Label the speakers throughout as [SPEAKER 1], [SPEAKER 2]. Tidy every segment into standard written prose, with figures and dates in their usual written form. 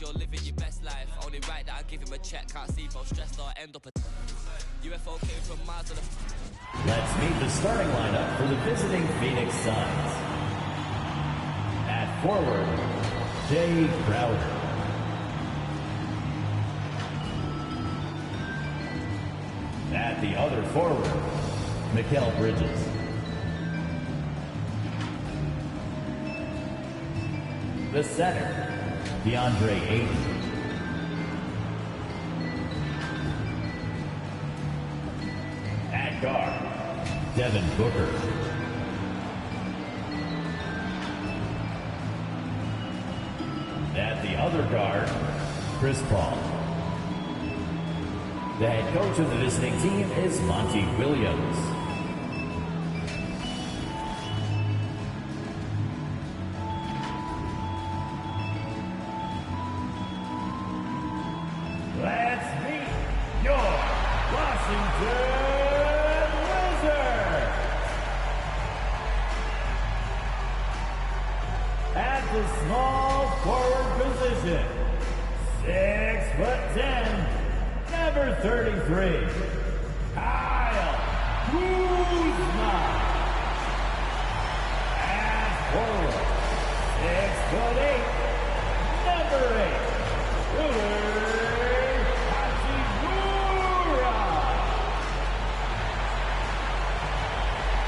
[SPEAKER 1] you're living your best life. Only right that I give him a check. Can't see if I'm stressed or end up a UFO came from Mars or the...
[SPEAKER 2] Let's meet the starting lineup for the visiting Phoenix Suns. At forward, Jay Crowder. At the other forward, Mikal Bridges. The center, DeAndre Ayton. At guard, Devin Booker. At the other guard, Chris Paul. The head coach of the visiting team is Monty Williams. Let's meet your Washington Wizards. At the small forward position, 6'10", number 33, Kyle Kuzma. At forward, 6'8", number 8, Ruler Hachimura.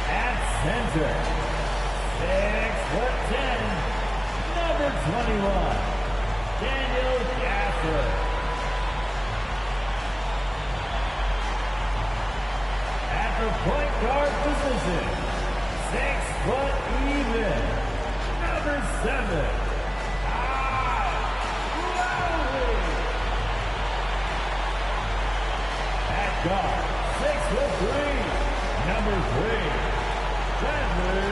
[SPEAKER 2] At center, 6'10", number 21, Daniel Gafford. At the point guard position, 6 foot even, number 7, Kyle Lowry. At guard, 6'3", number 3, Bradley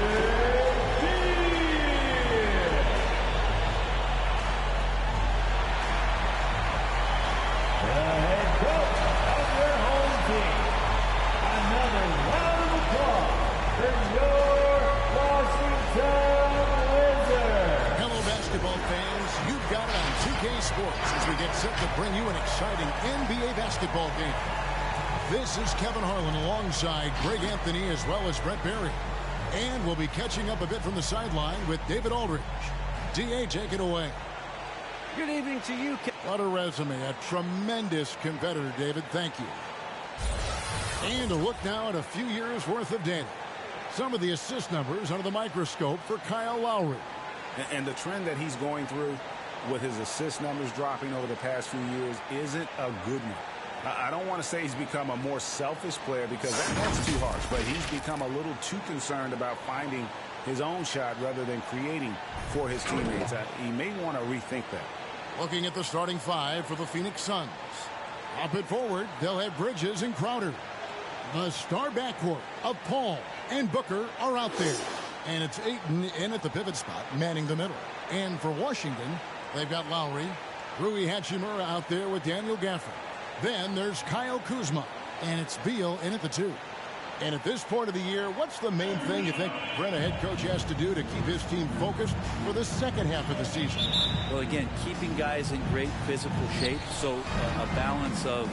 [SPEAKER 2] Beal. The head coach of your home team. Another round of applause for your Washington Wizards.
[SPEAKER 3] Hello, basketball fans. You've got it on 2K Sports as we get set to bring you an exciting NBA basketball game. This is Kevin Harlan alongside Greg Anthony as well as Brett Berry. And we'll be catching up a bit from the sideline with David Aldridge. DA, take it away.
[SPEAKER 4] Good evening to you.
[SPEAKER 3] What a resume. A tremendous competitor, David. Thank you. And a look now at a few years' worth of data. Some of the assist numbers under the microscope for Kyle Lowry.
[SPEAKER 5] And the trend that he's going through with his assist numbers dropping over the past few years isn't a good one. I don't want to say he's become a more selfish player because that's too harsh, but he's become a little too concerned about finding his own shot rather than creating for his teammates. He may want to rethink that.
[SPEAKER 3] Looking at the starting five for the Phoenix Suns. Up it forward, they'll have Bridges and Crowder. The star backcourt of Paul and Booker are out there. And it's Ayton in at the pivot spot, manning the middle. And for Washington, they've got Lowry, Rui Hachimura out there with Daniel Gafford. Then there's Kyle Kuzma, and it's Beal in at the 2. And at this point of the year, what's the main thing you think Brett, a head coach, has to do to keep his team focused for the second half of the season?
[SPEAKER 4] Well, again, keeping guys in great physical shape, so a balance of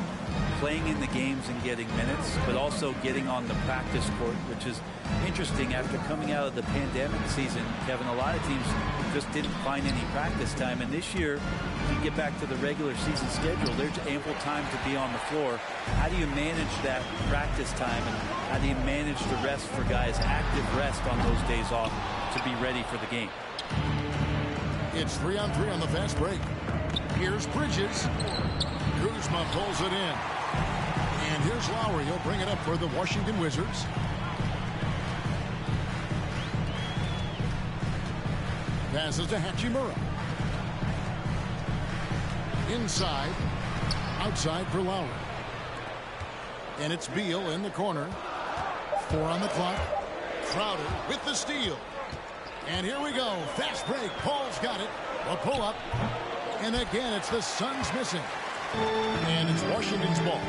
[SPEAKER 4] playing in the games and getting minutes, but also getting on the practice court, which is interesting after coming out of the pandemic season. Kevin, a lot of teams just didn't find any practice time, and this year, if you get back to the regular season schedule, there's ample time to be on the floor. How do you manage that practice time, and how do you manage the rest for guys, active rest on those days off to be ready for the game?
[SPEAKER 3] It's 3-on-3 on the fast break. Here's Bridges. Kuzma pulls it in. And here's Lowry. He'll bring it up for the Washington Wizards. Passes to Hachimura. Inside. Outside for Lowry. And it's Beal in the corner. 4 on the clock. Crowder with the steal. And here we go. Fast break. Paul's got it. A pull-up. And again, it's the Suns missing. And it's Washington's ball.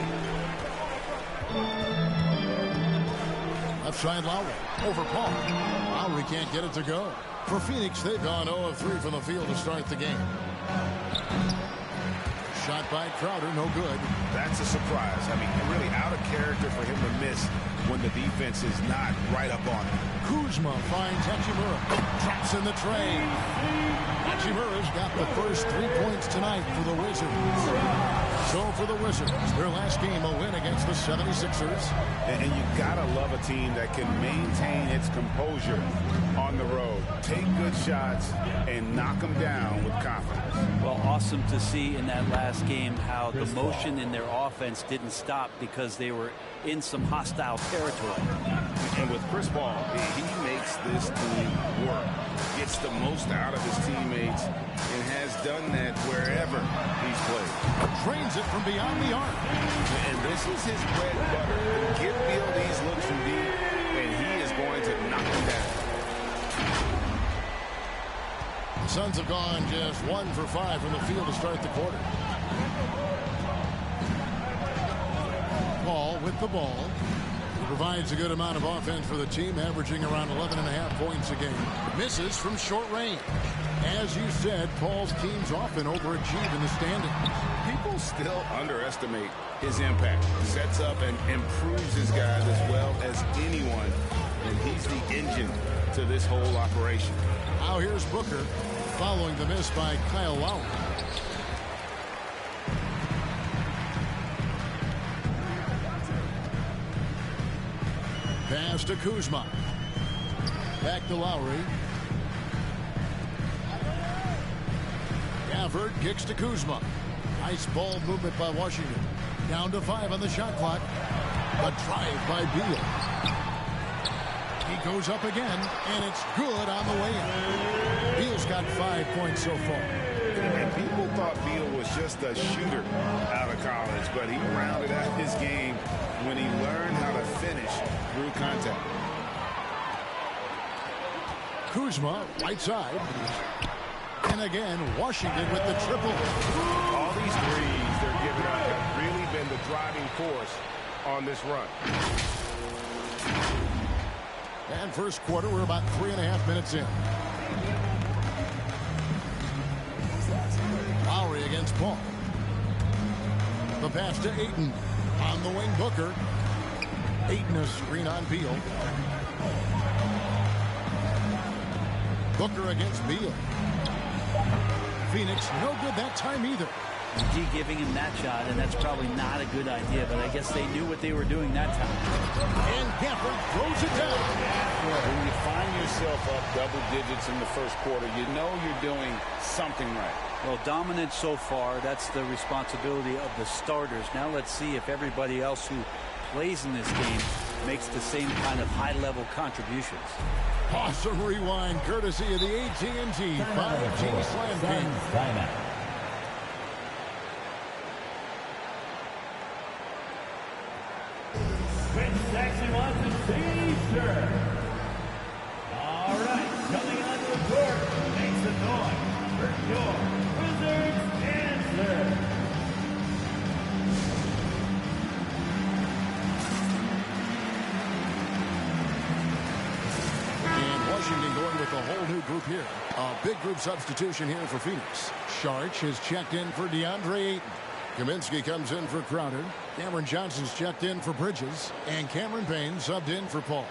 [SPEAKER 3] Left side Lowry. Over Paul. Lowry can't get it to go. For Phoenix, they've gone 0 of 3 from the field to start the game. shot by Crowder, no good.
[SPEAKER 5] That's a surprise. I mean, really out of character for him to miss when the defense is not right up on him.
[SPEAKER 3] Kuzma finds Hachimura. Traps in the tray. Hachimura's got the first 3 points tonight for the Wizards. So for the Wizards, their last game a win against the 76ers.
[SPEAKER 5] And you gotta love a team that can maintain its composure on the road, take good shots, and knock them down with confidence.
[SPEAKER 4] Well, awesome to see in that last game how the motion in their offense didn't stop because they were in some hostile territory.
[SPEAKER 5] And with Chris Paul, he makes this team work, gets the most out of his teammates, and has done that wherever he's played.
[SPEAKER 3] Drains it from beyond the arc.
[SPEAKER 5] And this is his bread and butter. Give Beal these looks from deep, and he is going to knock them down.
[SPEAKER 3] The Suns have gone just 1 for 5 from the field to start the quarter. Paul with the ball. He provides a good amount of offense for the team, averaging around 11.5 points a game. Misses from short range. As you said, Paul's teams often overachieve in the standings.
[SPEAKER 5] People still underestimate his impact. Sets up and improves his guys as well as anyone, and he's the engine to this whole operation.
[SPEAKER 3] Now here's Booker, following the miss by Kyle Lowry. Pass to Kuzma. Back to Lowry. Gafford kicks to Kuzma. Nice ball movement by Washington. Down to 5 on the shot clock. A drive by Beal. He goes up again, and it's good on the way in. Beal's got 5 points so far.
[SPEAKER 5] And people thought Beal was just a shooter out of college, but he rounded out his game when he learned how to finish through contact.
[SPEAKER 3] Kuzma, right side. And again, Washington with the triple.
[SPEAKER 5] All these threes they're giving up have really been the driving force on this run.
[SPEAKER 3] And first quarter, we're about 3.5 minutes in. Lowry against Paul. The pass to Ayton. On the wing, Booker. Ayton a screen on Beal. Booker against Beal. Phoenix, no good that time either.
[SPEAKER 4] D giving him that shot, and that's probably not a good idea, but I guess they knew what they were doing that time.
[SPEAKER 3] And Gafford throws it down.
[SPEAKER 5] When you find yourself up double digits in the first quarter, you know you're doing something right.
[SPEAKER 4] Well, dominant so far. That's the responsibility of the starters. Now let's see if everybody else who plays in this game makes the same kind of high-level contributions.
[SPEAKER 3] Awesome rewind, courtesy of the AT&T 5G Slam King.
[SPEAKER 2] Timeout. Which section wants to see, sir? All right, coming onto the court, makes the noise for your Wizards answer.
[SPEAKER 3] And Washington going with a whole new group here. A big group substitution here for Phoenix. Sharch has checked in for DeAndre Ayton. Kaminsky comes in for Crowder. Cameron Johnson's checked in for Bridges. And Cameron Payne subbed in for Paul.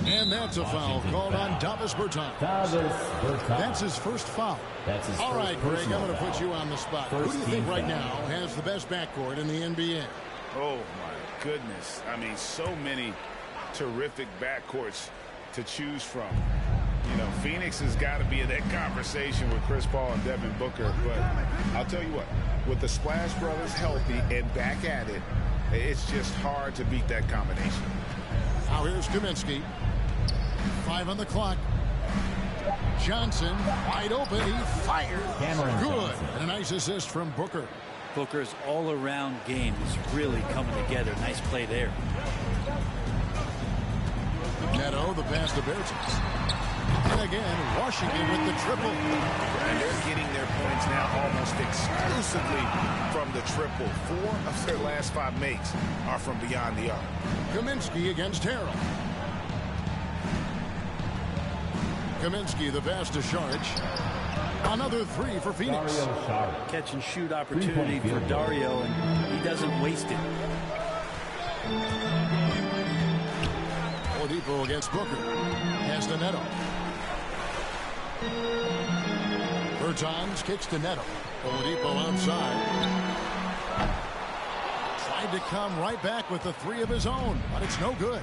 [SPEAKER 3] And that's a foul called on Davis Bertans. That's his first foul. All right, Greg, I'm going to put you on the spot. Who do you think right now has the best backcourt in the NBA?
[SPEAKER 5] Oh, my goodness. I mean, so many terrific backcourts to choose from. You know, Phoenix has got to be in that conversation with Chris Paul and Devin Booker. But I'll tell you what, with the Splash Brothers healthy and back at it, it's just hard to beat that combination.
[SPEAKER 3] Now here's Kaminsky. 5 on the clock. Johnson wide open. He fires. Good. And a nice assist from Booker.
[SPEAKER 4] Booker's all-around game is really coming together. Nice play there.
[SPEAKER 3] Neto, the pass to Bertans. And again, Washington with the triple.
[SPEAKER 5] And they're getting their points now almost exclusively from the triple. 4 of their last 5 makes are from beyond the arc.
[SPEAKER 3] Kaminsky against Harrell. Kaminsky, the pass to Sharch. Another 3 for Phoenix.
[SPEAKER 4] Catch and shoot opportunity for Dario, and he doesn't waste it.
[SPEAKER 3] Oladipo against Booker. Pass to Neto. Bertans kicks to Neto. Oladipo outside. Tried to come right back with the 3 of his own, but it's no good.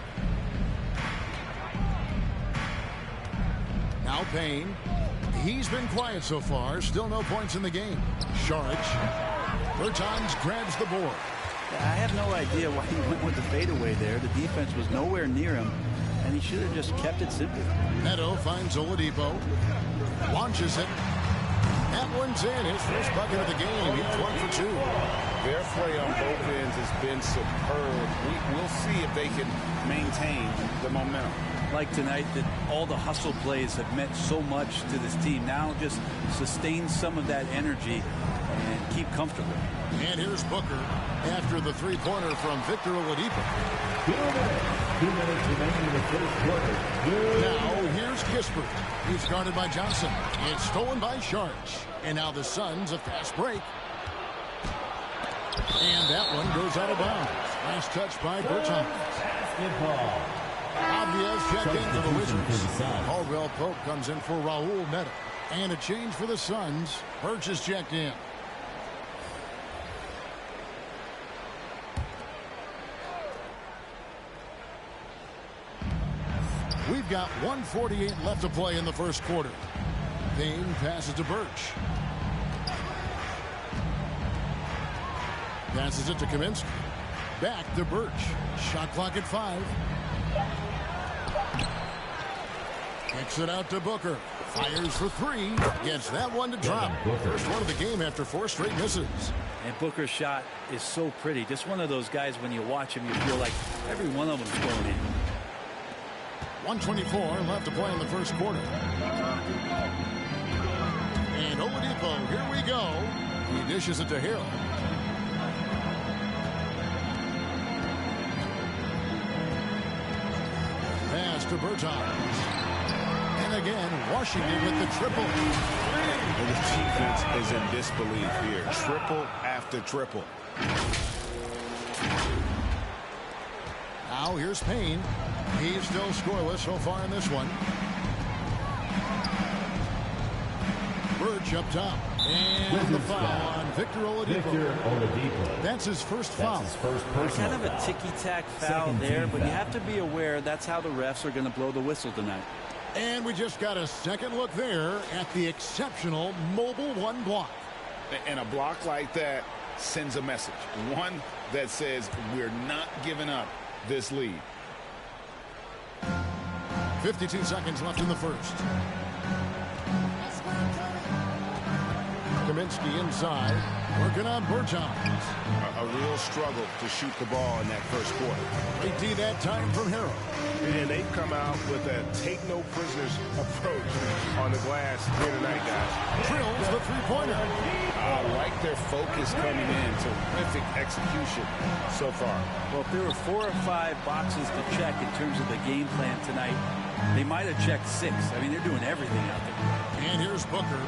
[SPEAKER 3] Now Payne. He's been quiet so far. Still no points in the game. Sharch. Bertans grabs the board.
[SPEAKER 4] I have no idea why he went with the fadeaway there. The defense was nowhere near him, and he should have just kept it simple.
[SPEAKER 3] Neto finds Oladipo. Launches it. That one's in. His first bucket of the game. He's 1 for 2.
[SPEAKER 5] Their play on both ends has been superb. We'll see if they can maintain the momentum.
[SPEAKER 4] Like tonight, that all the hustle plays have meant so much to this team. Now just sustain some of that energy and keep comfortable.
[SPEAKER 3] And here's Booker after the 3-pointer from Victor Oladipo.
[SPEAKER 2] 2 minutes remaining in the first quarter.
[SPEAKER 3] Now here's Kispert. He's guarded by Johnson. It's stolen by Sharch. And now the Suns a fast break. And that one goes out of bounds. Last touch by Bertans.
[SPEAKER 2] Basketball.
[SPEAKER 3] Obvious check in for the Wizards. Caldwell Pope comes in for Raul Neto. And a change for the Suns. Birch is checked in. We've got 1:48 left to play in the first quarter. Payne passes to Birch. Passes it to Kaminsky. Back to Birch. Shot clock at 5. Kicks it out to Booker. Fires for 3. Gets that one to drop. First one of the game after 4 straight misses.
[SPEAKER 4] And Booker's shot is so pretty. Just one of those guys, when you watch him, you feel like every one of them's going in.
[SPEAKER 3] 1:24 left to play in the first quarter. And Oladipo, here we go. He dishes it to Hill. Pass to Bertans. And again, Washington with the triple.
[SPEAKER 5] And the defense is in disbelief here. Triple after triple.
[SPEAKER 3] Now here's Payne. He's still scoreless so far in this one. Birch up top. And the foul on Victor Oladipo. That's his first foul.
[SPEAKER 4] Kind of a ticky-tack foul there, but you have to be aware that's how the refs are going to blow the whistle tonight.
[SPEAKER 3] And we just got a second look there at the exceptional Mobile 1 block.
[SPEAKER 5] And a block like that sends a message. One that says we're not giving up this lead.
[SPEAKER 3] 52 seconds left in the first. Kaminsky inside, working on Bertans.
[SPEAKER 5] A real struggle to shoot the ball in that first quarter.
[SPEAKER 3] They D that time from Harrell.
[SPEAKER 5] And they've come out with a take-no-prisoners approach on the glass here tonight, guys.
[SPEAKER 3] Drills the 3-pointer.
[SPEAKER 5] I like their focus coming in. Terrific execution so far.
[SPEAKER 4] Well, if there were 4 or 5 boxes to check in terms of the game plan tonight, they might have checked 6. I mean, they're doing everything out there.
[SPEAKER 3] And here's Booker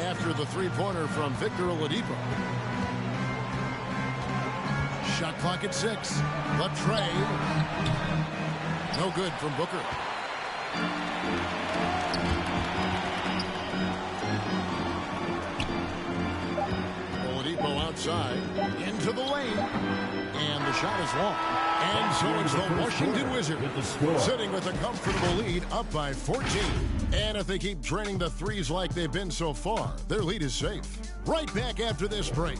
[SPEAKER 3] after the 3-pointer from Victor Oladipo. Shot clock at 6. The tray. No good from Booker. Oladipo outside. Into the lane. And the shot is long. And so it's the Washington Wizards sitting with a comfortable lead up by 14. And if they keep draining the threes like they've been so far, their lead is safe. Right back after this break.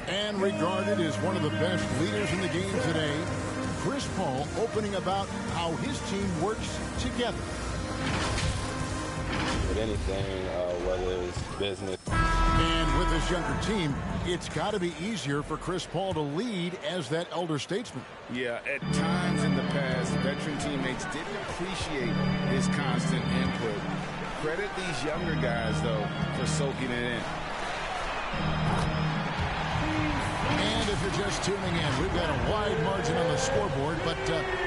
[SPEAKER 3] And regarded as one of the best leaders in the game today, Chris Paul opening about how his team works together.
[SPEAKER 6] With anything, whether it's business.
[SPEAKER 3] And with his younger team, it's got to be easier for Chris Paul to lead as that elder statesman.
[SPEAKER 5] Yeah, at times in the past, veteran teammates didn't appreciate his constant input. Credit these younger guys, though, for soaking it in.
[SPEAKER 3] And if you're just tuning in, we've got a wide margin on the scoreboard, but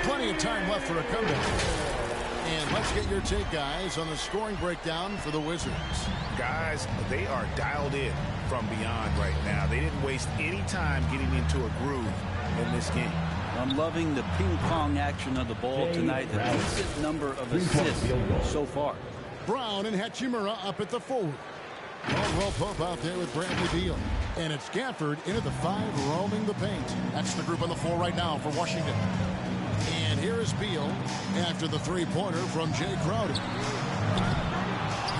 [SPEAKER 3] plenty of time left for a comeback. And let's get your take, guys, on the scoring breakdown for the Wizards.
[SPEAKER 5] Guys, they are dialed in from beyond right now. They didn't waste any time getting into a groove in this game.
[SPEAKER 4] I'm loving the ping-pong action of the ball tonight. A decent number of assists so far.
[SPEAKER 3] Brown and Hachimura up at the forward. Caldwell Pope out there with Bradley Beal. And it's Gafford into the 5, roaming the paint. That's the group on the floor right now for Washington. And here is Beal after the three-pointer from Jay Crowder.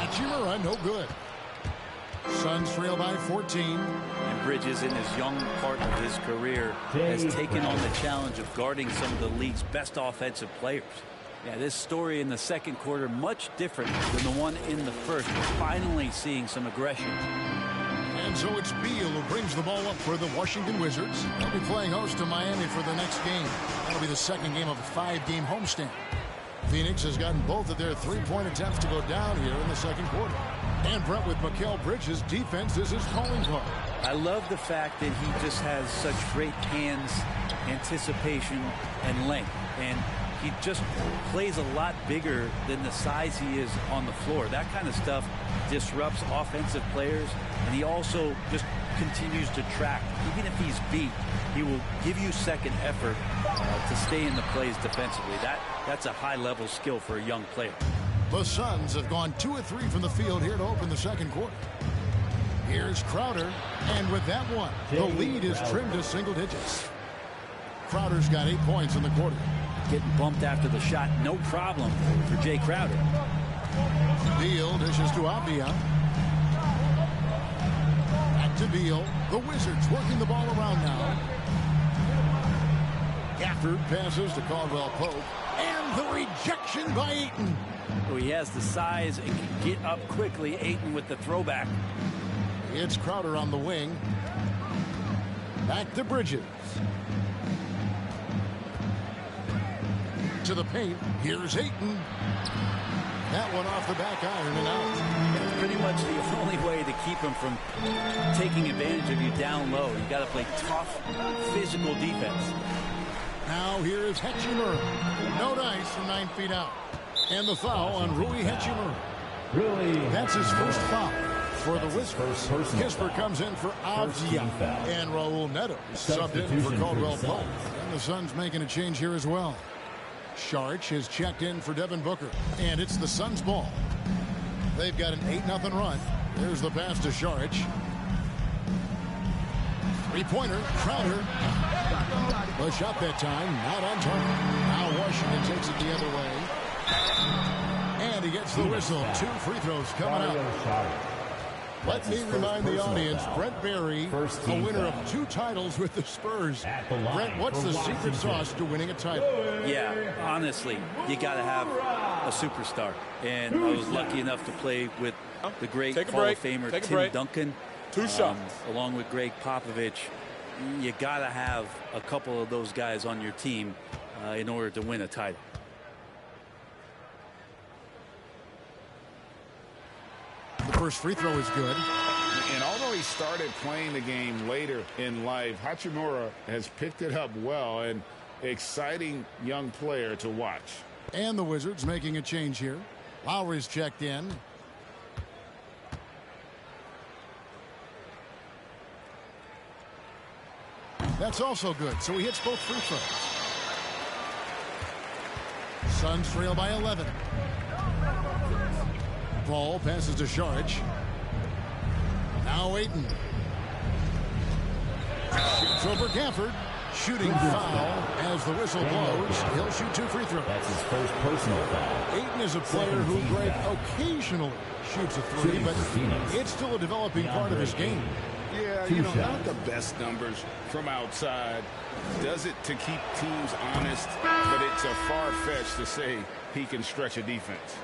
[SPEAKER 3] Hachimura, no good. Suns trail by 14.
[SPEAKER 4] And Bridges, in his young part of his career, has taken on the challenge of guarding some of the league's best offensive players. Yeah, this story in the second quarter much different than the one in the first. We're finally seeing some aggression.
[SPEAKER 3] And so it's Beal who brings the ball up for the Washington Wizards. They'll be playing host to Miami for the next game. That'll be the second game of a 5-game homestand. Phoenix has gotten both of their three-point attempts to go down here in the second quarter. And Brent, with Mikal Bridges, defense is his calling card.
[SPEAKER 4] I love the fact that he just has such great hands, anticipation, and length. And he just plays a lot bigger than the size he is on the floor. That kind of stuff disrupts offensive players, and he also just continues to track. Even if he's beat, he will give you second effort to stay in the plays defensively. That's a high-level skill for a young player.
[SPEAKER 3] The Suns have gone 2 of 3 from the field here to open the second quarter. Here's Crowder, and with that one, the lead is trimmed to single digits. Crowder's got 8 points in the quarter.
[SPEAKER 4] Getting bumped after the shot, no problem for Jay Crowder.
[SPEAKER 3] Beal dishes to Avdia. Back to Beal. The Wizards working the ball around now. Gafford passes to Caldwell Pope. And the rejection by Ayton.
[SPEAKER 4] So he has the size and can get up quickly. Ayton with the throwback.
[SPEAKER 3] It's Crowder on the wing. Back to Bridges. To the paint. Here's Ayton. That one off the back iron and out.
[SPEAKER 4] It's pretty much the only way to keep him from taking advantage of you down low. You got to play tough, physical defense.
[SPEAKER 3] Now here is Hachimura. No dice from 9 feet out. And the foul on Rui Hachimura. That's his first foul for the Wizards. Kisper comes in for Avdia. And Raul Neto subbed in for Caldwell Pope. And the Suns making a change here as well. Sharch has checked in for Devin Booker. And it's the Suns' ball. They've got an 8-0 run. There's the pass to Sharch. Three-pointer, Crowder. The shot that time, not on target. Now Washington takes it the other way. And he gets the whistle. 2 free throws coming up. Let me remind the audience, Brent Barry, a winner of 2 titles with the Spurs. Brent, what's the secret sauce to winning a title?
[SPEAKER 4] Yeah, honestly, you got to have a superstar. And I was lucky enough to play with the great Hall of Famer Tim Duncan.
[SPEAKER 6] 2 shots.
[SPEAKER 4] Along with Greg Popovich. You got to have a couple of those guys on your team in order to win a title.
[SPEAKER 3] The first free throw is good.
[SPEAKER 5] And although he started playing the game later in life, Hachimura has picked it up well, and exciting young player to watch.
[SPEAKER 3] And the Wizards making a change here. Lowry's checked in. That's also good, so he hits both free throws. Suns trail by 11. Paul passes to Sharch. Now Ayton. Shoots over Gafford. Shooting foul as the whistle blows. He'll shoot 2 free throws.
[SPEAKER 2] That's his first personal foul.
[SPEAKER 3] Ayton is a player who, Greg, occasionally shoots a 3, but it's still a developing part of his game.
[SPEAKER 5] Yeah, you know, not the best numbers from outside. Does it to keep teams honest, but it's a far-fetched to say he can stretch a defense.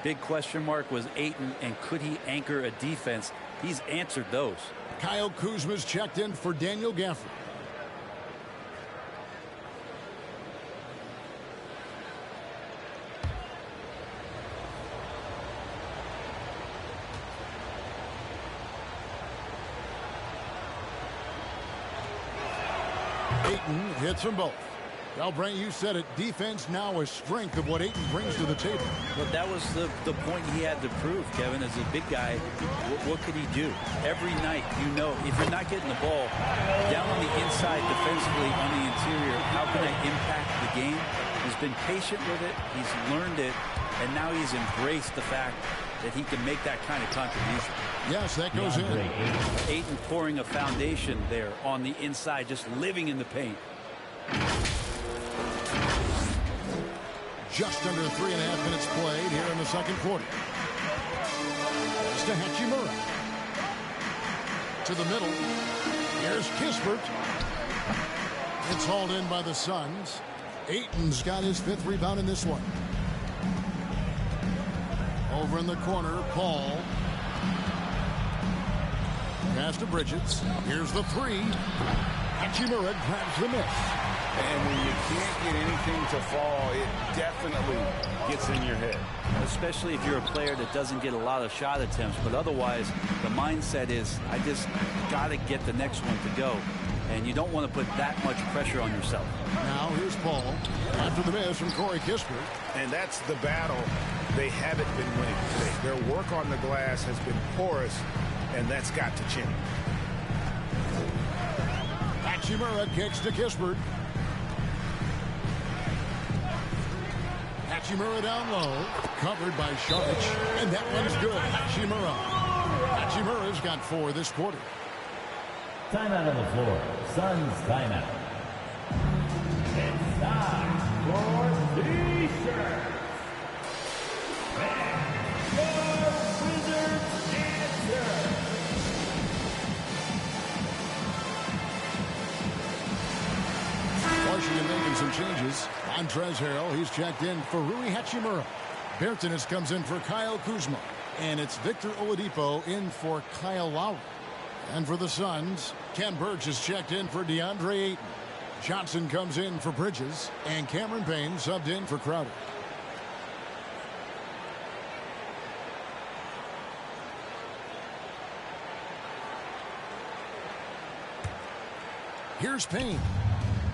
[SPEAKER 4] Big question mark was Ayton, and could he anchor a defense? He's answered those.
[SPEAKER 3] Kyle Kuzma's checked in for Daniel Gafford. Ayton hits them both. Well, Brent, you said it. Defense now a strength of what Ayton brings to the table.
[SPEAKER 4] But that was the point he had to prove, Kevin. As a big guy, what could he do? Every night, you know, if you're not getting the ball down on the inside defensively on the interior, how can I impact the game? He's been patient with it. He's learned it. And now he's embraced the fact that he can make that kind of contribution.
[SPEAKER 3] Yes, that goes in.
[SPEAKER 4] Ayton pouring a foundation there on the inside, just living in the paint.
[SPEAKER 3] Just under 3.5 minutes played here in the second quarter. It's to Hachimura. To the middle. Here's Kispert. It's hauled in by the Suns. Ayton's got his 5th rebound in this one. Over in the corner, Paul. Pass to Bridges. Here's the 3. Hachimura grabs the miss.
[SPEAKER 5] And when you can't get anything to fall, it definitely gets in your head.
[SPEAKER 4] Especially if you're a player that doesn't get a lot of shot attempts. But otherwise, the mindset is, I just got to get the next one to go. And you don't want to put that much pressure on yourself.
[SPEAKER 3] Now here's Paul after the miss from Corey Kispert.
[SPEAKER 5] And that's the battle they haven't been winning today. Their work on the glass has been porous, and that's got to change.
[SPEAKER 3] Hachimura kicks to Kispert. Hachimura down low, covered by Šarić, and that one's good. Hachimura's got 4 this quarter.
[SPEAKER 2] Timeout on the floor. Suns timeout. It's time for T-shirts. And your Wizards answer.
[SPEAKER 3] Washington making some changes. Montrezl Harrell, he's checked in for Rui Hachimura. Bertans comes in for Kyle Kuzma. And it's Victor Oladipo in for Kyle Lowry. And for the Suns, Ken Burch is checked in for DeAndre Ayton. Johnson comes in for Bridges. And Cameron Payne subbed in for Crowder. Here's Payne.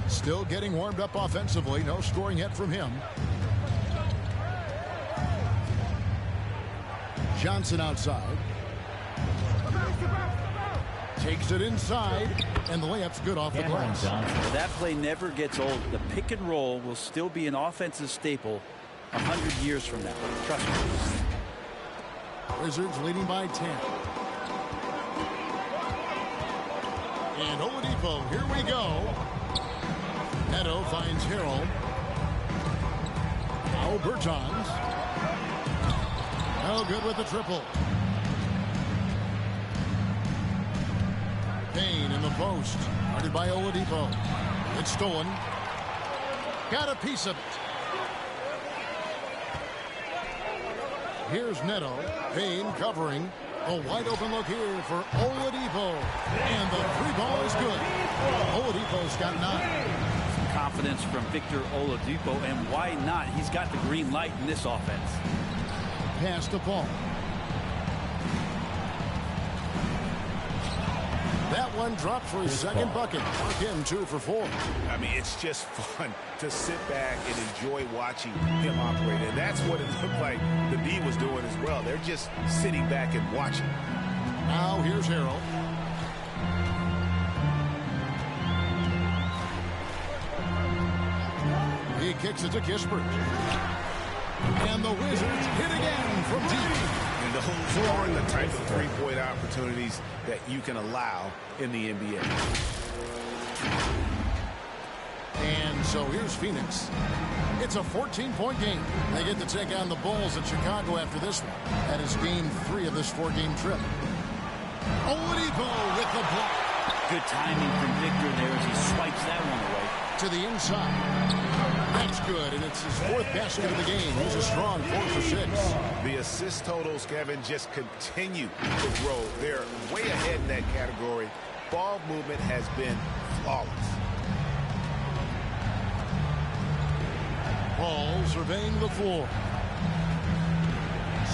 [SPEAKER 3] Still getting warmed up offensively. No scoring yet from him. Johnson outside. Takes it inside. And the layup's good off the glass.
[SPEAKER 4] That play never gets old. The pick and roll will still be an offensive staple 100 years from now. Trust me.
[SPEAKER 3] Wizards leading by 10. And Oladipo, here we go. Neto finds Harrell. Now Bertans. No good with the triple. Payne in the post. Guarded by Oladipo. It's stolen. Got a piece of it. Here's Neto. Payne covering. A wide open look here for Oladipo. And the 3-ball is good. Oladipo's got 9.
[SPEAKER 4] Confidence from Victor Oladipo, and why not? He's got the green light in this offense.
[SPEAKER 3] Pass to Paul. That one dropped for his second bucket. Mark him 2 for 4.
[SPEAKER 5] I mean, it's just fun to sit back and enjoy watching him operate. And that's what it looked like the D was doing as well. They're just sitting back and watching.
[SPEAKER 3] Now here's Harrell. He kicks it to Kispert. And the Wizards hit again from deep.
[SPEAKER 5] And those are the type of three-point opportunities that you can allow in the NBA.
[SPEAKER 3] And so here's Phoenix. It's a 14-point game. They get to take on the Bulls at Chicago after this one. That is game 3 of this 4-game trip. Oladipo with the block.
[SPEAKER 4] Good timing from Victor there as he swipes that one away.
[SPEAKER 3] To the inside. That's good, and it's his fourth basket of the game. He's a strong 4 for 6.
[SPEAKER 5] The assist totals, Kevin, just continue to grow. They're way ahead in that category. Ball movement has been flawless.
[SPEAKER 3] Paul surveying the floor.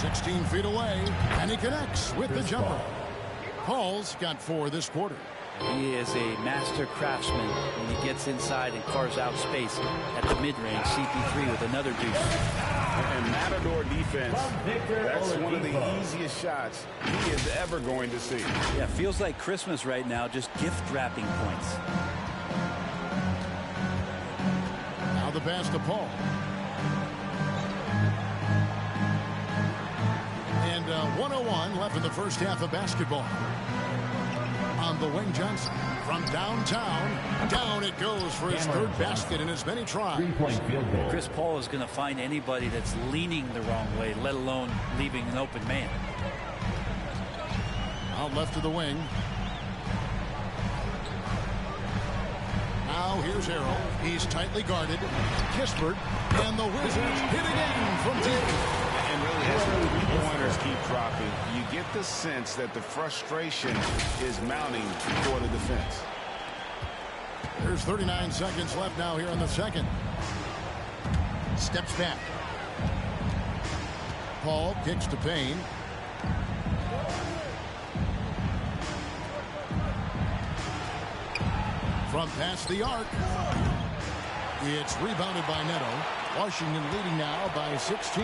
[SPEAKER 3] 16 feet away, and he connects with the jumper. Paul's got 4 this quarter.
[SPEAKER 4] He is a master craftsman when he gets inside and carves out space at the mid-range. CP3 with another deuce.
[SPEAKER 5] And Matador defense, that's one of the easiest shots he is ever going to see.
[SPEAKER 4] Yeah, feels like Christmas right now, just gift wrapping points.
[SPEAKER 3] Now the pass to Paul. And 1:01 left in the first half of basketball. On the wing, Johnson from downtown. Down it goes for his third basket in as many tries.
[SPEAKER 4] Chris Paul is going to find anybody that's leaning the wrong way, let alone leaving an open man.
[SPEAKER 3] Out left to the wing. Now here's Harrell. He's tightly guarded. Kispert, and the Wizards hit again from deep.
[SPEAKER 5] And really, as the three-pointers keep dropping, you get the sense that the frustration is mounting for the defense.
[SPEAKER 3] There's 39 seconds left now here in the second. Steps back. Paul kicks to Payne. From past the arc. It's rebounded by Neto. Washington leading now by 16.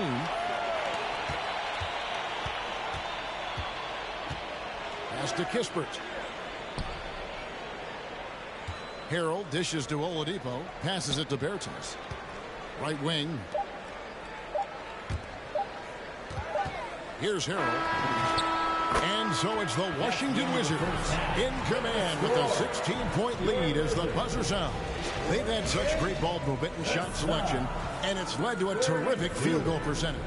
[SPEAKER 3] Pass to Kispert. Harrell dishes to Oladipo. Passes it to Bertans. Right wing. Here's Harrell. And so it's the Washington Wizards in command with a 16-point lead as the buzzer sounds. They've had such great ball movement and shot selection, and it's led to a terrific field goal percentage.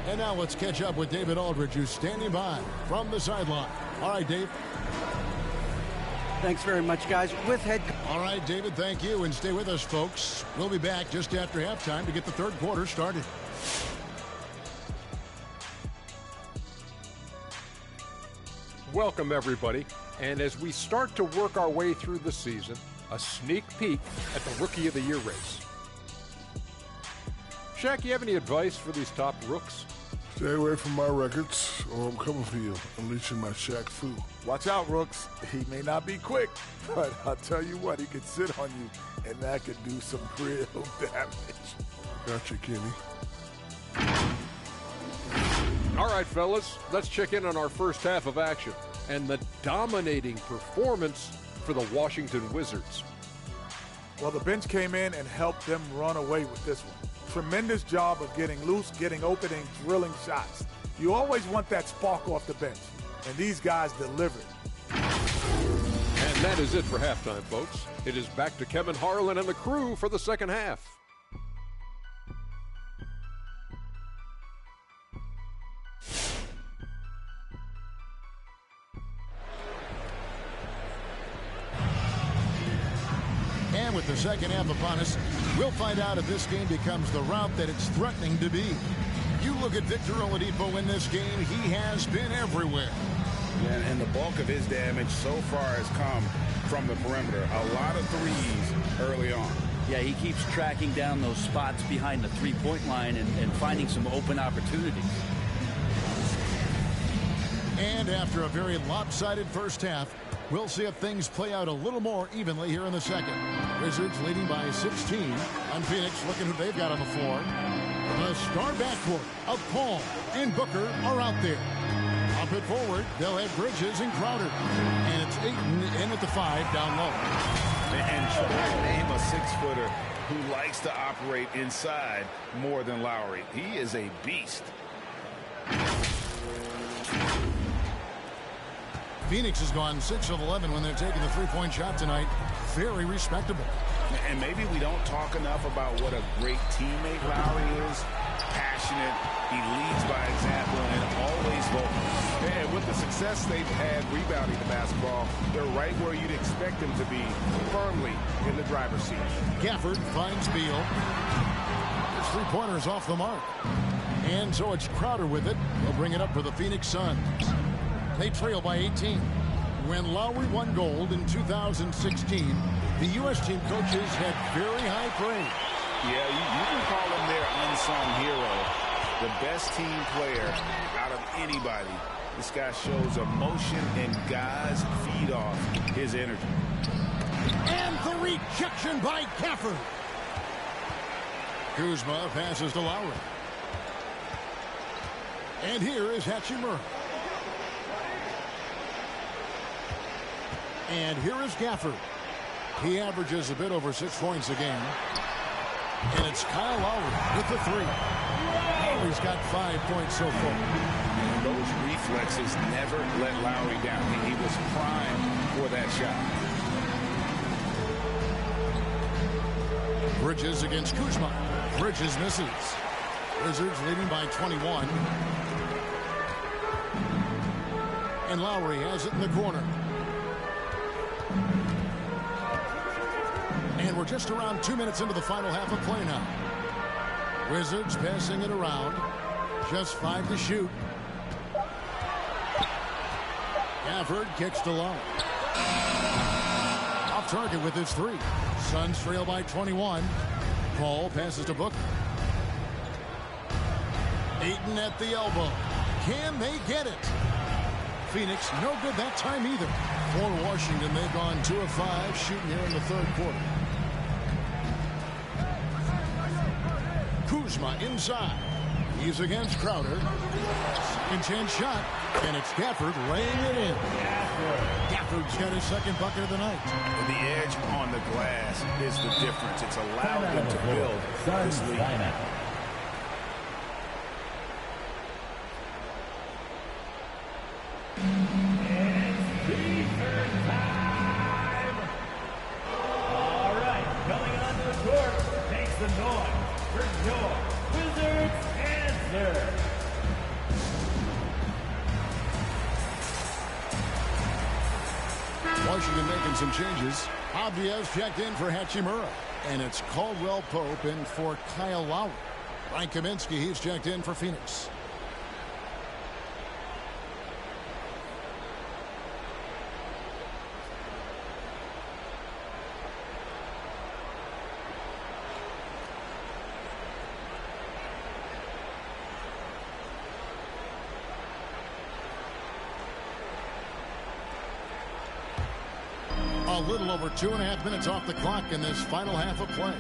[SPEAKER 3] And now let's catch up with David Aldridge, who's standing by from the sideline. All right, Dave.
[SPEAKER 6] Thanks very much, guys.
[SPEAKER 3] All right, David, thank you. And stay with us, folks. We'll be back just after halftime to get the third quarter started.
[SPEAKER 7] Welcome, everybody. And as we start to work our way through the season, a sneak peek at the Rookie of the Year race. Shaq, you have any advice for these top rooks?
[SPEAKER 8] Stay away from my records, or I'm coming for you, unleashing my Shaq Fu.
[SPEAKER 9] Watch out, Rooks. He may not be quick, but I'll tell you what, he can sit on you, and that could do some real damage.
[SPEAKER 8] Gotcha, Kenny.
[SPEAKER 7] All right, fellas, let's check in on our first half of action and the dominating performance for the Washington Wizards.
[SPEAKER 9] Well, the bench came in and helped them run away with this one. Tremendous job of getting loose, getting open, and drilling shots. You always want that spark off the bench, and these guys delivered.
[SPEAKER 7] And that is it for halftime, folks. It is back to Kevin Harlan and the crew for the second half.
[SPEAKER 3] And with the second half upon us, we'll find out if this game becomes the route that it's threatening to be. You look at Victor Oladipo in this game, he has been everywhere.
[SPEAKER 5] And the bulk of his damage so far has come from the perimeter. A lot of threes early on.
[SPEAKER 4] Yeah, he keeps tracking down those spots behind the three-point line and finding some open opportunities. And
[SPEAKER 3] after a very lopsided first half, we'll see if things play out a little more evenly here in the second. Wizards leading by 16. On Phoenix, looking who they've got on the floor. The star backcourt of Paul and Booker are out there. Up it forward, they'll have Bridges and Crowder. And it's Ayton in at the 5 down low.
[SPEAKER 5] And try to name a 6-footer who likes to operate inside more than Lowry. He is a beast.
[SPEAKER 3] Phoenix has gone 6 of 11 when they're taking the three-point shot tonight. Very respectable.
[SPEAKER 5] And maybe we don't talk enough about what a great teammate Lowry is. passionate. He leads by example and always vocal. And with the success they've had rebounding the basketball, they're right where you'd expect them to be, firmly in the driver's seat.
[SPEAKER 3] Gafford finds Beal. His three-pointer's off the mark. And so it's Crowder with it. He'll bring it up for the Phoenix Suns. They trail by 18. When Lowry won gold in 2016, the U.S. team coaches had very high praise.
[SPEAKER 5] Yeah, you can call him their unsung hero. The best team player out of anybody. This guy shows emotion, and guys feed off his energy.
[SPEAKER 3] And the rejection by Gafford. Kuzma passes to Lowry. And here is Hachimura. And here is Gafford. He averages a bit over 6 points a game. And it's Kyle Lowry with the three. Lowry's got 5 points so far.
[SPEAKER 5] And those reflexes never let Lowry down. He was primed for that shot.
[SPEAKER 3] Bridges against Kuzma. Bridges misses. Wizards leading by 21. And Lowry has it in the corner. And we're just around 2 minutes into the final half of play now. Wizards passing it around. Just 5 to shoot. Gafford kicks to Lowry. Off target with his three. Suns trail by 21. Paul passes to Booker. Ayton at the elbow. Can they get it? Phoenix, no good that time either. For Washington, they've gone 2 of 5 shooting here in the third quarter. Kuzma inside. He's against Crowder. Second chance shot. And it's Gafford laying it in. Gafford's got his second bucket of the night.
[SPEAKER 5] The edge on the glass is the difference. It's allowed him to build this lead.
[SPEAKER 3] Washington making some changes. Obvious checked in for Hachimura. And it's Caldwell Pope in for Kyle Lowry. Frank Kaminsky, he's checked in for Phoenix. A little over 2.5 minutes off the clock in this final half of play.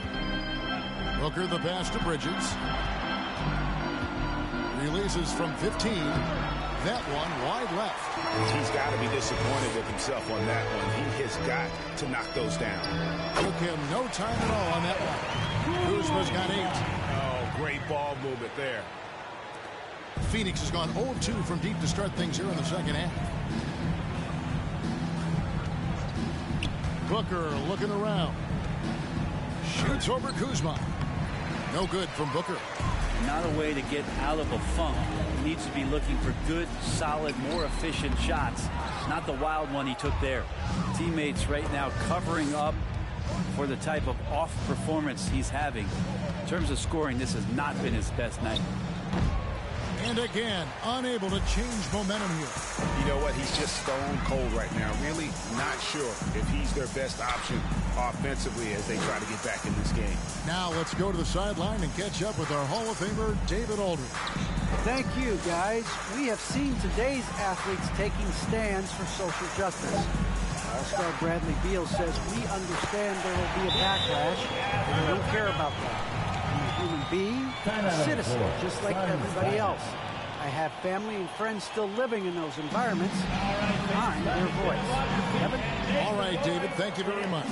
[SPEAKER 3] Booker the pass to Bridges. Releases from 15. That one wide left.
[SPEAKER 5] He's got to be disappointed with himself on that one. He has got to knock those down.
[SPEAKER 3] Took him no time at all on that one. Kuzma's got 8.
[SPEAKER 5] Oh, great ball movement there.
[SPEAKER 3] Phoenix has gone 0-2 from deep to start things here in the second half. Booker looking around. Shoots over Kuzma. No good from Booker.
[SPEAKER 4] Not a way to get out of a funk. He needs to be looking for good, solid, more efficient shots. Not the wild one he took there. Teammates right now covering up for the type of off performance he's having. In terms of scoring, this has not been his best night.
[SPEAKER 3] And again, unable to change momentum here.
[SPEAKER 5] You know what? He's just stone cold right now. Really not sure if he's their best option offensively as they try to get back in this game.
[SPEAKER 3] Now let's go to the sideline and catch up with our Hall of Famer, David Aldridge.
[SPEAKER 6] Thank you, guys. We have seen today's athletes taking stands for social justice. All-star Bradley Beal says we understand there will be a backlash, and we don't care about that. Human being, a citizen, just like everybody else. I have family and friends still living in those environments. I'm their voice. Kevin?
[SPEAKER 3] All right, David, thank you very much.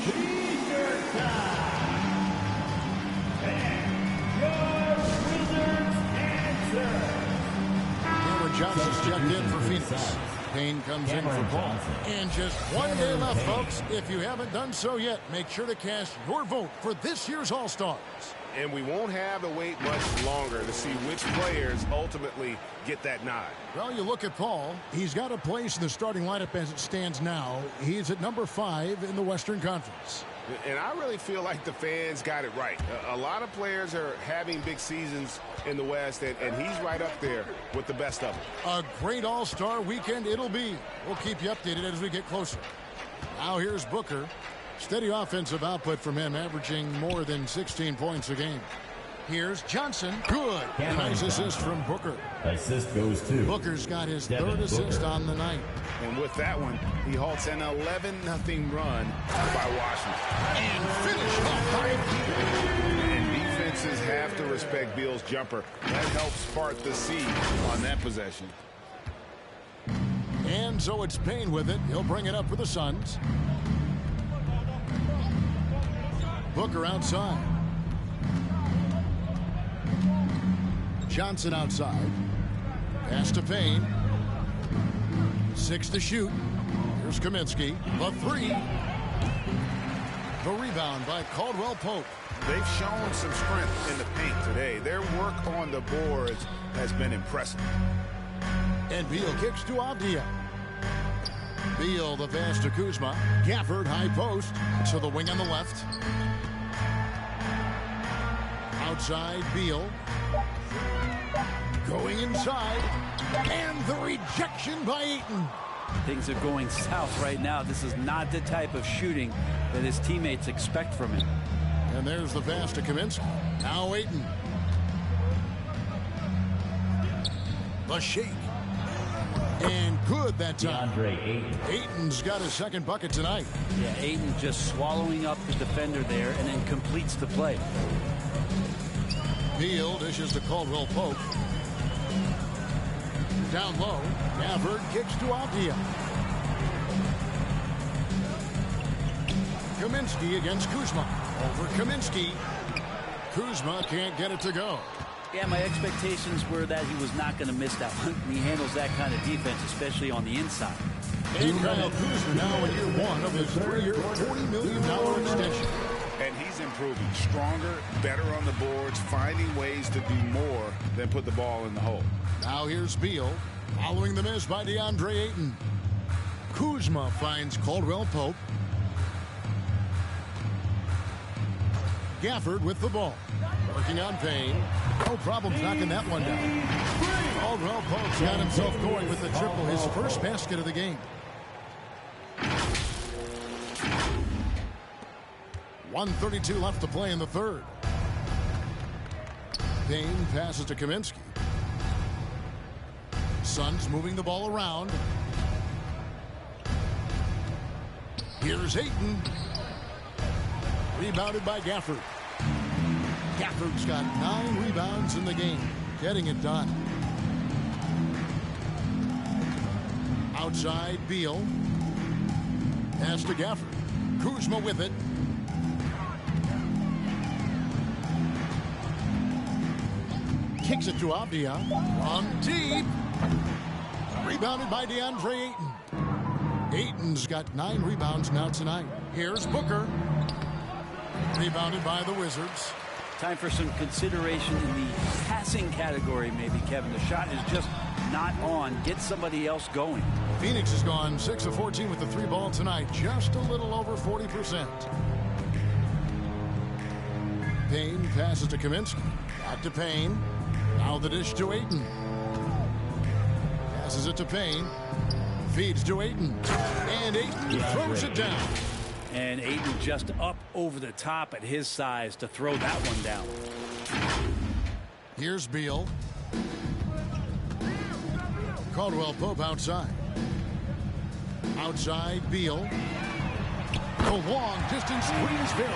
[SPEAKER 3] Cameron Johnson's checked in for Phoenix. Payne comes in for Paul. And just one day left, folks. If you haven't done so yet, make sure to cast your vote for this year's All-Stars.
[SPEAKER 5] And we won't have to wait much longer to see which players ultimately get that nod.
[SPEAKER 3] Well, you look at Paul. He's got a place in the starting lineup as it stands now. He's at number 5 in the Western Conference.
[SPEAKER 5] And I really feel like the fans got it right. A lot of players are having big seasons in the West, and he's right up there with the best of them.
[SPEAKER 3] A great All-Star weekend it'll be. We'll keep you updated as we get closer. Now here's Booker. Steady offensive output from him, averaging more than 16 points a game. Here's Johnson. Good. Nice assist from Booker.
[SPEAKER 2] Assist goes to
[SPEAKER 3] Booker's got his third assist on the night.
[SPEAKER 5] And with that one, he halts an 11-0 run by Washington.
[SPEAKER 3] And finish off by
[SPEAKER 5] And defenses have to respect Beal's jumper. That helps part the seed on that possession.
[SPEAKER 3] And so it's Payne with it. He'll bring it up for the Suns. Booker outside. Johnson outside. Pass to Payne. 6 to shoot. Here's Kaminsky. The 3. The rebound by Caldwell Pope.
[SPEAKER 5] They've shown some strength in the paint today. Their work on the boards has been impressive.
[SPEAKER 3] And Beal kicks to Avdia. Beal the pass to Kuzma. Gafford high post to the wing on the left. Outside Beal. Going inside. And the rejection by Ayton.
[SPEAKER 4] Things are going south right now. This is not the type of shooting that his teammates expect from him.
[SPEAKER 3] And there's the pass to Kaminsky. Now Ayton. The shake. And good that time. Ayton's got his second bucket tonight.
[SPEAKER 4] Yeah, Ayton just swallowing up the defender there and then completes the play.
[SPEAKER 3] Beal dishes to Caldwell Pope. Down low. Gafford kicks to Avdia. Kaminsky against Kuzma. Over Kaminsky. Kuzma can't get it to go.
[SPEAKER 4] Yeah, my expectations were that he was not going to miss that one. He handles that kind of defense, especially on the inside.
[SPEAKER 3] And Kyle Kuzma now in year 1 of his 3-year, $40 million extension.
[SPEAKER 5] And he's improving. Stronger, better on the boards, finding ways to do more than put the ball in the hole.
[SPEAKER 3] Now here's Beal, following the miss by DeAndre Ayton. Kuzma finds Caldwell Pope. Gafford with the ball. Working on Payne. No problems knocking that one down. Caldwell Pope's got himself going with the triple, his first basket of the game. 1:32 left to play in the third. Payne passes to Kaminsky. Suns moving the ball around. Here's Ayton. Rebounded by Gafford. Gafford's got 9 rebounds in the game. Getting it done. Outside, Beal. Pass to Gafford. Kuzma with it. Kicks it to Avdia. On deep. Rebounded by DeAndre Ayton. Ayton's got 9 rebounds now tonight. Here's Booker. Rebounded by the Wizards.
[SPEAKER 4] Time for some consideration in the passing category, maybe, Kevin. The shot is just not on. Get somebody else going.
[SPEAKER 3] Phoenix has gone 6 of 14 with the 3 ball tonight. Just a little over 40%. Payne passes to Kaminsky. Back to Payne. Now the dish to Ayton. Passes it to Payne. Feeds to Ayton. And Ayton throws it down.
[SPEAKER 4] And Ayton just up over the top at his size to throw that one down.
[SPEAKER 3] Here's Beal. Caldwell Pope outside. Outside, Beal. The long distance three is fair.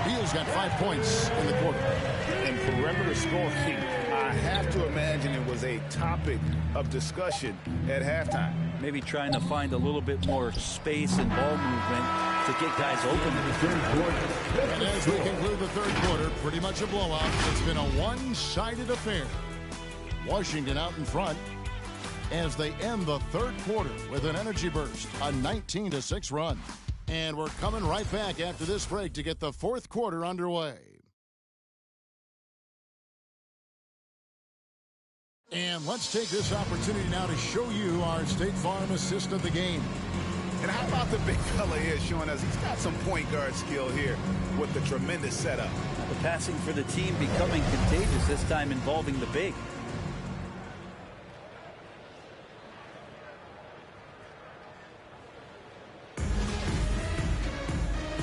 [SPEAKER 3] Beal's got 5 points in the quarter.
[SPEAKER 5] And perimeter scoring, I have to imagine it was a topic of discussion at halftime.
[SPEAKER 4] Maybe trying to find a little bit more space and ball movement to get guys open in the third quarter.
[SPEAKER 3] And as we conclude the third quarter, pretty much a blowout. It's been a one-sided affair. Washington out in front, as they end the third quarter with an energy burst, a 19-6 run. And we're coming right back after this break to get the fourth quarter underway. And let's take this opportunity now to show you our State Farm assist of the game.
[SPEAKER 5] And how about the big fella here showing us he's got some point guard skill here with the tremendous setup.
[SPEAKER 4] The passing for the team becoming contagious, this time involving the big.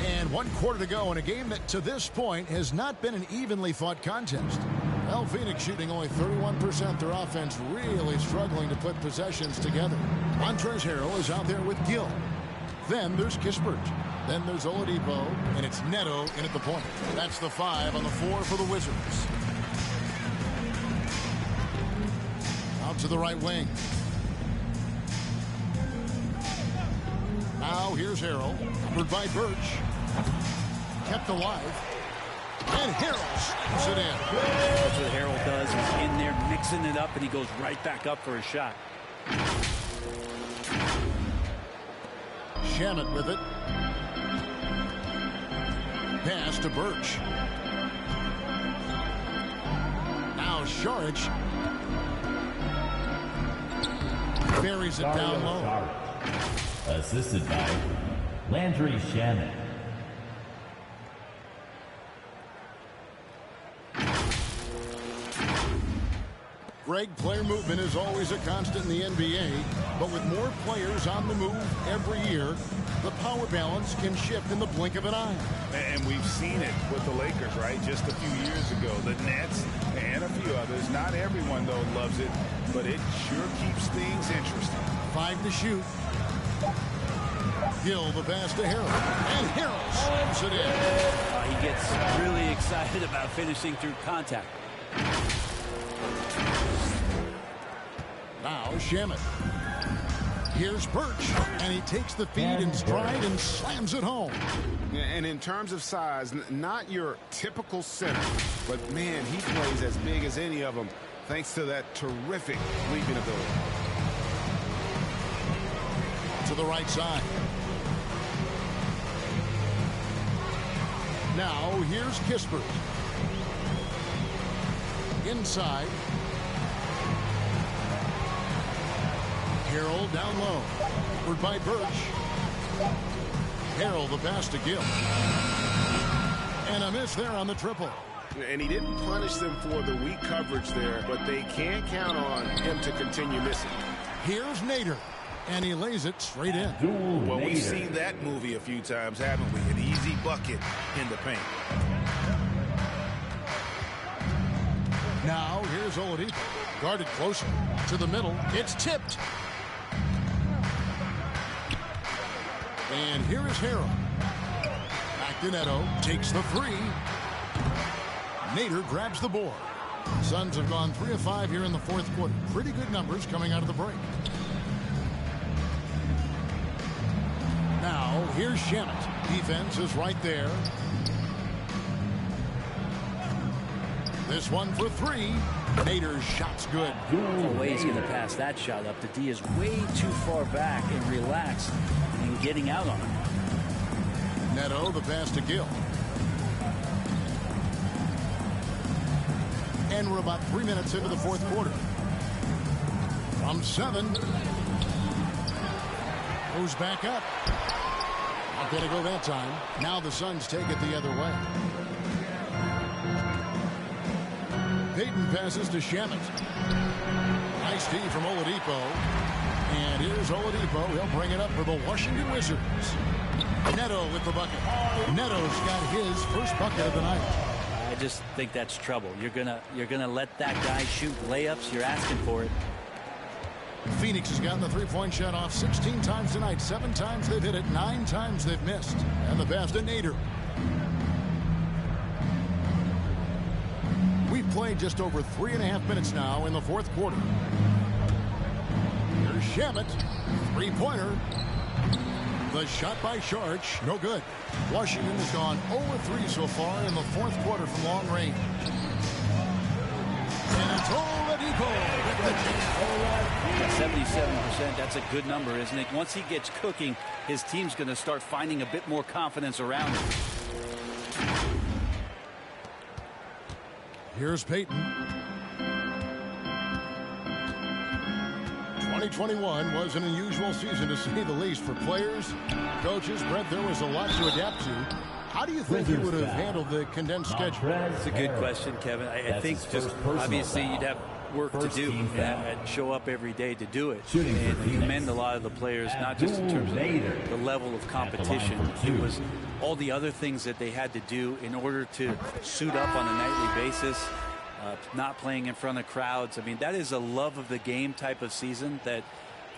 [SPEAKER 3] And 1 quarter to go in a game that to this point has not been an evenly fought contest. Well, Phoenix shooting only 31%. Their offense really struggling to put possessions together. Montrezl Harrell is out there with Gill. Then there's Kispert. Then there's Oladipo. And it's Neto in at the point. That's the 5 on the 4 for the Wizards. Out to the right wing. Now here's Harrell. Covered by Birch. Kept alive. And Harrell slams it in.
[SPEAKER 4] That's what Harrell does. He's in there mixing it up, and he goes right back up for a shot.
[SPEAKER 3] Shamet with it. Pass to Birch. Now Saric. Buries it down low.
[SPEAKER 2] Assisted by Landry Shamet.
[SPEAKER 3] Greg, player movement is always a constant in the NBA, but with more players on the move every year, the power balance can shift in the blink of an eye.
[SPEAKER 5] And we've seen it with the Lakers, right? Just a few years ago. The Nets and a few others. Not everyone, though, loves it, but it sure keeps things interesting.
[SPEAKER 3] 5 to shoot. Gill the pass to Harrell. And Harrell slams it in.
[SPEAKER 4] He gets really excited about finishing through contact.
[SPEAKER 3] Now Shamet. Here's Birch, and he takes the feed in stride and slams it home.
[SPEAKER 5] And in terms of size, not your typical center, but man, he plays as big as any of them thanks to that terrific leaping ability.
[SPEAKER 3] To the right side. Now here's Kispert. Inside. Harrell down low. Forward by Birch. Harrell the pass to Gill. And a miss there on the triple.
[SPEAKER 5] And he didn't punish them for the weak coverage there, but they can't count on him to continue missing.
[SPEAKER 3] Here's Nader. And he lays it straight in.
[SPEAKER 5] Well, we've seen that movie a few times, haven't we? An easy bucket in the paint.
[SPEAKER 3] Now here's Oladipo. Guarded closer to the middle. It's tipped. And here is Harrell. Back to Neto. Takes the 3. Nader grabs the board. Suns have gone 3 of 5 here in the fourth quarter. Pretty good numbers coming out of the break. Now, here's Shamet. Defense is right there. This one for 3. Nader's shot's good.
[SPEAKER 4] No way he's going to pass that shot up. The D is way too far back and relaxed and getting out on him.
[SPEAKER 3] Neto, the pass to Gill. And we're about 3 minutes into the fourth quarter. From 7. Goes back up. Not going to go that time. Now the Suns take it the other way. Payton passes to Shamet. Nice D from Oladipo. And here's Oladipo. He'll bring it up for the Washington Wizards. Neto with the bucket. Neto's got his first bucket of the night.
[SPEAKER 4] I just think that's trouble. You're gonna let that guy shoot layups. You're asking for it.
[SPEAKER 3] Phoenix has gotten the three-point shot off 16 times tonight. 7 times they've hit it. 9 times they've missed. And the pass to Nader. We've played just over 3.5 minutes now in the fourth quarter. Here's Shamet. 3-pointer. The shot by Saric, no good. Washington has gone 0-3 so far in the fourth quarter from long range. And Oladipo with the jam.
[SPEAKER 4] 77%, that's a good number, isn't it? Once he gets cooking, his team's going to start finding a bit more confidence around him.
[SPEAKER 3] Here's Peyton. 2021 was an unusual season, to say the least, for players, coaches. Brett, there was a lot to adapt to. How do you think you would have handled the condensed schedule?
[SPEAKER 4] It's a good question, Kevin. I think just obviously you'd have work to do and show up every day to do it. And commend a lot of the players, not just in terms of the level of competition. It was all the other things that they had to do in order to suit up on a nightly basis. Not playing in front of crowds. I mean, that is a love of the game type of season that,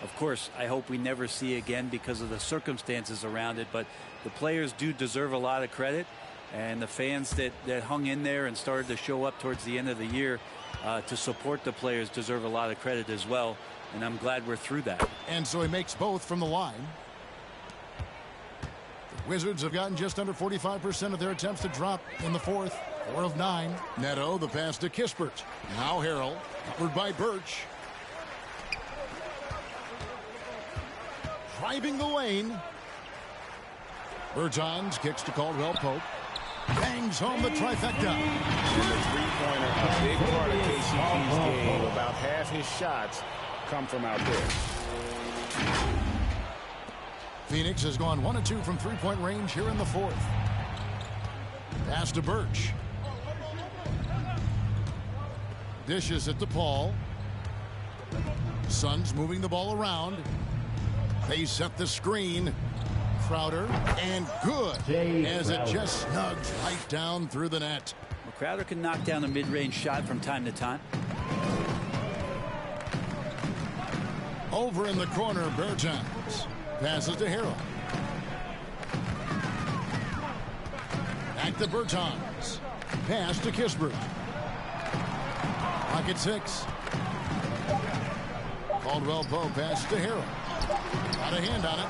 [SPEAKER 4] of course, I hope we never see again because of the circumstances around it. But the players do deserve a lot of credit, and the fans that hung in there and started to show up towards the end of the year to support the players deserve a lot of credit as well. And I'm glad we're through that.
[SPEAKER 3] And so he makes both from the line. The Wizards have gotten just under 45% of their attempts to drop in the fourth. 4 of 9. Neto, the pass to Kispert. Now Harrell, covered by Birch. Driving the lane. Bertans kicks to Caldwell Pope. Bangs home the trifecta.
[SPEAKER 5] And the three-pointer, a big part of KCP's game. About half his shots come from out there.
[SPEAKER 3] Phoenix has gone 1 of 2 from three-point range here in the fourth. Pass to Birch. Dishes it to Paul. Suns moving the ball around. They set the screen. Crowder, and good, as it just snugs right down through the net.
[SPEAKER 4] Well, Crowder can knock down a mid-range shot from time to time.
[SPEAKER 3] Over in the corner, Bertans passes to Harrell. Back to Bertans. Pass to Kispert. Pocket 6. Caldwell Pope pass to Harrell. Got a hand on it.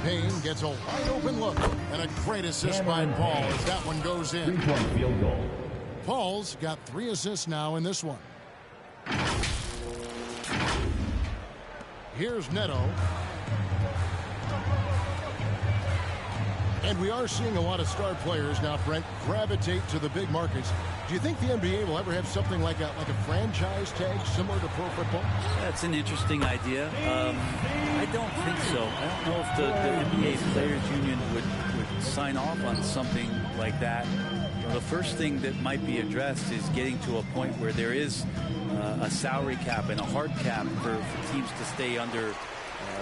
[SPEAKER 3] Payne gets a wide open look, and a great assist by Paul as that one goes in.
[SPEAKER 2] 3-point field goal.
[SPEAKER 3] Paul's got 3 assists now in this one. Here's Neto. And we are seeing a lot of star players now, Brent, gravitate to the big markets. Do you think the NBA will ever have something like a franchise tag similar to pro football?
[SPEAKER 4] That's an interesting idea. I don't think so. I don't know if the NBA Players Union would sign off on something like that. You know, the first thing that might be addressed is getting to a point where there is a salary cap and a hard cap for teams to stay under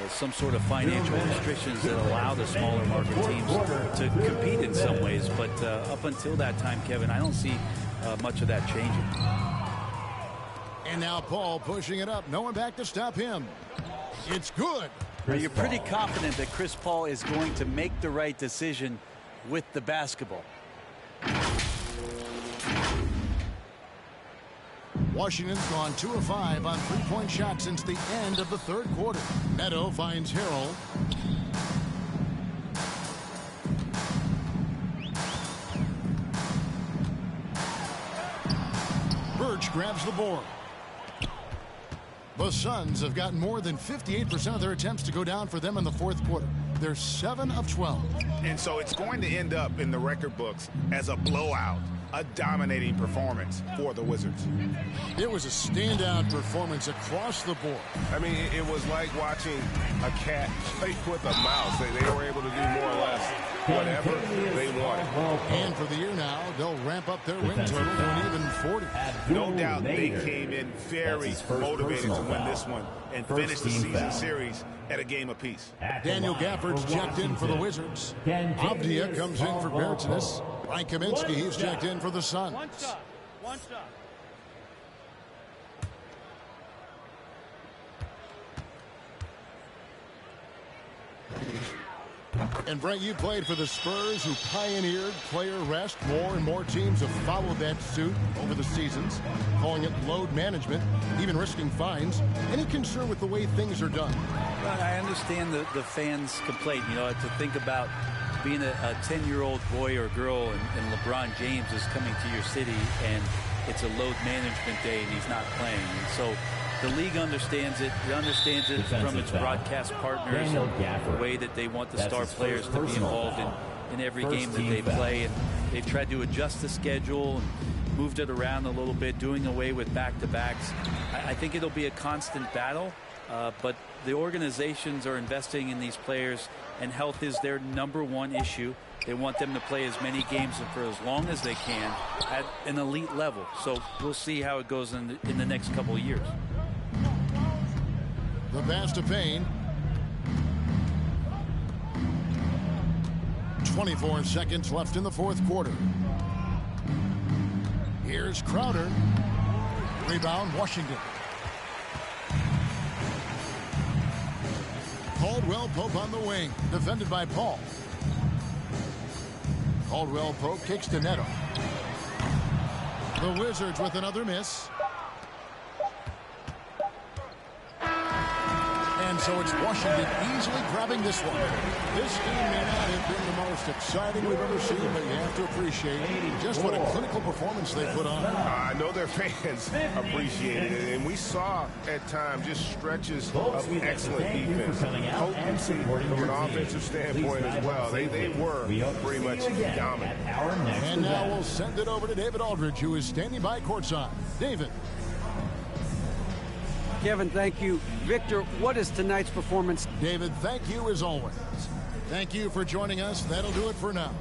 [SPEAKER 4] some sort of financial restrictions that allow the smaller market teams to compete in some ways. But up until that time, Kevin, I don't see much of that changing.
[SPEAKER 3] And now Paul pushing it up. No one back to stop him. It's good.
[SPEAKER 4] You're pretty confident that Chris Paul is going to make the right decision with the basketball.
[SPEAKER 3] Washington's gone 2 of 5 on three-point shots since the end of the third quarter. Neto finds Harrell. Birch grabs the board. The Suns have gotten more than 58% of their attempts to go down for them in the fourth quarter. They're 7 of 12.
[SPEAKER 5] And so it's going to end up in the record books as a blowout, a dominating performance for the Wizards.
[SPEAKER 3] It was a standout performance across the board.
[SPEAKER 8] I mean, it was like watching a cat play with a mouse. They were able to do more or less whatever they wanted.
[SPEAKER 3] And for the year now, they'll ramp up their win total to an even 40.
[SPEAKER 5] No doubt they came in very motivated to win this one and finish the season series at a game apiece.
[SPEAKER 3] Daniel Gafford's checked in for the Wizards. Avdia comes in for Bertans. Mike Kaminsky, he's checked in for the Suns.
[SPEAKER 6] One shot.
[SPEAKER 3] And Brent, you played for the Spurs, who pioneered player rest. More and more teams have followed that suit over the seasons, calling it load management, even risking fines. Any concern with the way things are done?
[SPEAKER 4] Well, I understand the fans' complaint. You know, to think about being a 10-year-old boy or girl and LeBron James is coming to your city and it's a load management day and he's not playing. And so the league understands it. It understands it from its broadcast partners and the way that they want the star players to be involved in every game that they play. And they've tried to adjust the schedule and moved it around a little bit, doing away with back-to-backs. I think it'll be a constant battle, but the organizations are investing in these players, and health is their #1 issue. They want them to play as many games for as long as they can at an elite level. So we'll see how it goes in the next couple of years.
[SPEAKER 3] The pass to Payne. 24 seconds left in the fourth quarter. Here's Crowder. Rebound, Washington. Caldwell Pope on the wing, defended by Paul. Caldwell Pope kicks to Neto. The Wizards with another miss. And so it's Washington easily grabbing this one. This game may not have been the most exciting we've ever seen, but you have to appreciate just what a clinical performance they put on.
[SPEAKER 8] I know their fans appreciated it, and we saw at times just stretches of excellent defense, potency from an offensive standpoint as well. They were pretty much dominant.
[SPEAKER 3] And now we'll send it over to David Aldridge, who is standing by courtside. David.
[SPEAKER 6] Kevin, thank you. Victor, what is tonight's performance?
[SPEAKER 3] David, thank you as always. Thank you for joining us. That'll do it for now.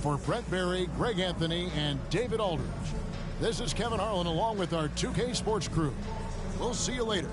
[SPEAKER 3] For Brent Berry, Greg Anthony, and David Aldridge, this is Kevin Harlan along with our 2K Sports crew. We'll see you later.